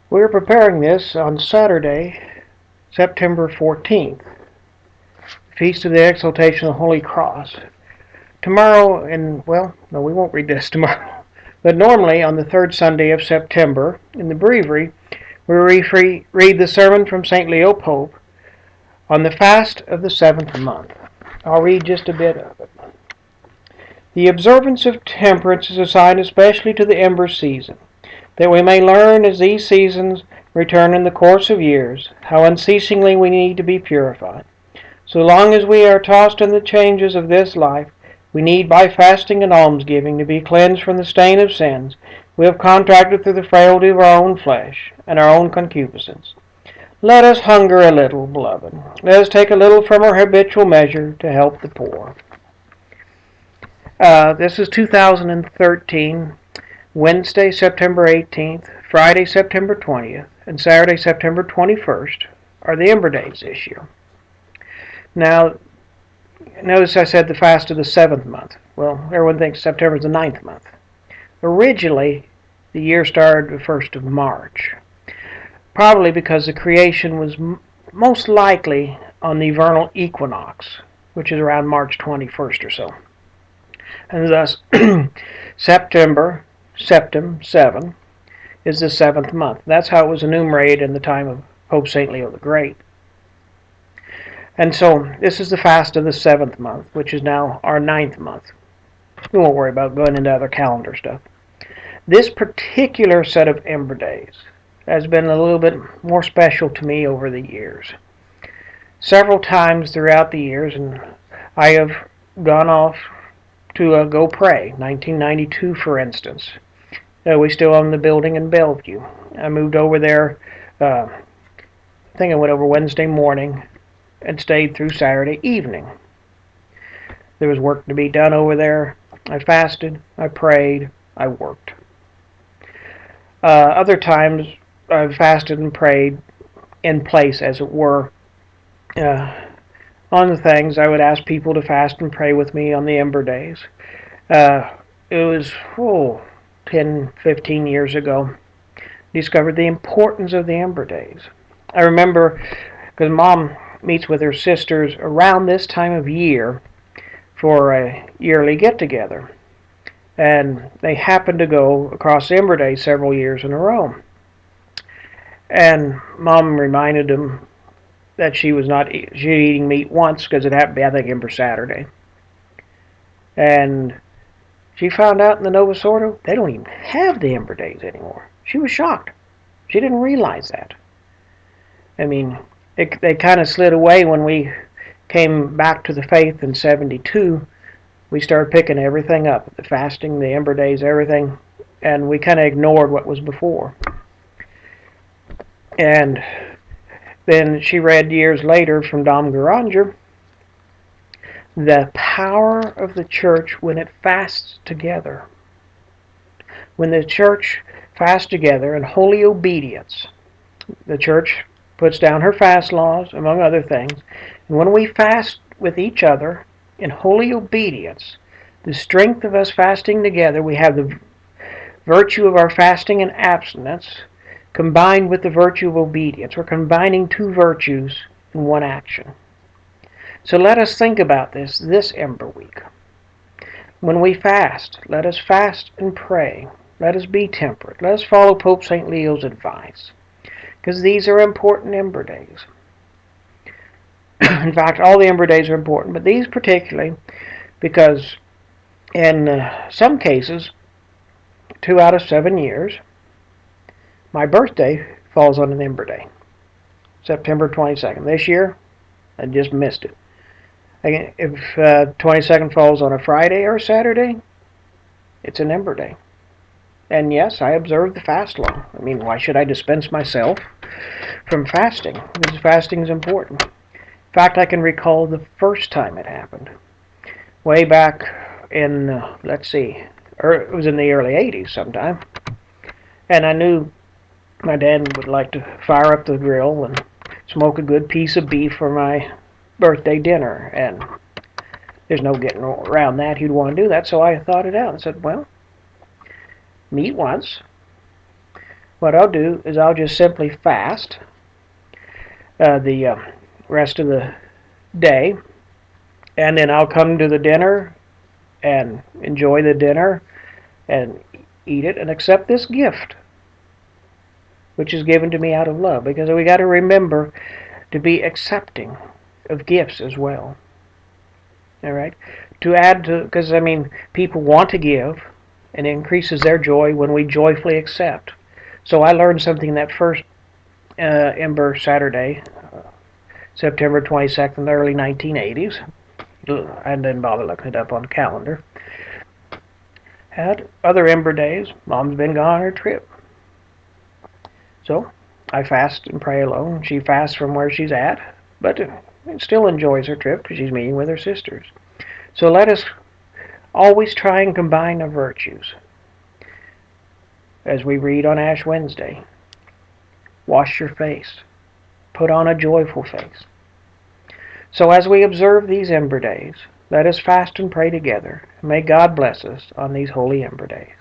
We're preparing this on Saturday, September 14th, Feast of the Exaltation of the Holy Cross. Tomorrow, no, we won't read this tomorrow, but normally on the third Sunday of September, in the breviary, we read the sermon from St. Leo Pope on the fast of the seventh month. I'll read just a bit of it. The observance of temperance is assigned especially to the ember season, that we may learn as these seasons return in the course of years, how unceasingly we need to be purified. So long as we are tossed in the changes of this life, we need by fasting and almsgiving to be cleansed from the stain of sins we have contracted through the frailty of our own flesh and our own concupiscence. Let us hunger a little, beloved. Let us take a little from our habitual measure to help the poor. This is 2013, Wednesday, September 18th, Friday, September 20th, and Saturday, September 21st are the Ember Days this year. Now, notice I said the fast of the seventh month. Well, everyone thinks September is the ninth month. Originally, the year started the 1st of March, probably because the creation was most likely on the vernal equinox, which is around March 21st or so. And thus, September, 7, is the seventh month. That's how it was enumerated in the time of Pope St. Leo the Great. And so, this is the fast of the seventh month, which is now our ninth month. We won't worry about going into other calendar stuff. This particular set of Ember Days has been a little bit more special to me over the years. Several times throughout the years, and I have gone off to go pray. 1992, for instance. We still own the building in Bellevue. I moved over there, I think I went over Wednesday morning and stayed through Saturday evening. There was work to be done over there. I fasted, I prayed, I worked. Other times I've fasted and prayed in place, as it were. On the things, I would ask people to fast and pray with me on the Ember Days. It was 10, 15 years ago. Discovered the importance of the Ember Days. I remember, because Mom meets with her sisters around this time of year for a yearly get-together. And they happened to go across the Ember Days several years in a row. And Mom reminded them that she was eating meat once, because it happened to be, I think, Ember Saturday. And she found out in the Novus Ordo, they don't even have the Ember Days anymore. She was shocked. She didn't realize that. I mean, they kind of slid away when we came back to the faith in 72. We started picking everything up, the fasting, the Ember Days, everything, and we kind of ignored what was before. And then she read years later from Dom Garanger, the power of the church when it fasts together. When the church fasts together in holy obedience, the church puts down her fast laws, among other things, and when we fast with each other in holy obedience, the strength of us fasting together, we have the virtue of our fasting and abstinence combined with the virtue of obedience. We're combining two virtues in one action. So let us think about this Ember Week. When we fast, let us fast and pray. Let us be temperate. Let us follow Pope St. Leo's advice, because these are important Ember Days. In fact, all the Ember Days are important, but these particularly, because in some cases, 2 out of 7 years, my birthday falls on an Ember Day, September 22nd. This year, I just missed it. If 22nd falls on a Friday or a Saturday, it's an Ember Day. And yes, I observe the fast law. I mean, why should I dispense myself from fasting? Because fasting is important. In fact, I can recall the first time it happened. Way back in, it was in the early 80s sometime. And I knew my dad would like to fire up the grill and smoke a good piece of beef for my birthday dinner. And there's no getting around that. He'd want to do that. So I thought it out and said, well, meat once. what I'll do is I'll just simply fast the rest of the day, and then I'll come to the dinner and enjoy the dinner and eat it and accept this gift, which is given to me out of love. Because we got to remember to be accepting of gifts as well. All right, to add to, because I mean, people want to give, and it increases their joy when we joyfully accept. So I learned something that first Ember Saturday, September 22nd, the early 1980s. I didn't bother looking it up on the calendar. Had other Ember days. Mom's been gone on her trip. So I fast and pray alone. She fasts from where she's at, but still enjoys her trip because she's meeting with her sisters. So let us always try and combine the virtues. As we read on Ash Wednesday, wash your face, put on a joyful face. So as we observe these Ember days, let us fast and pray together. May God bless us on these holy Ember days.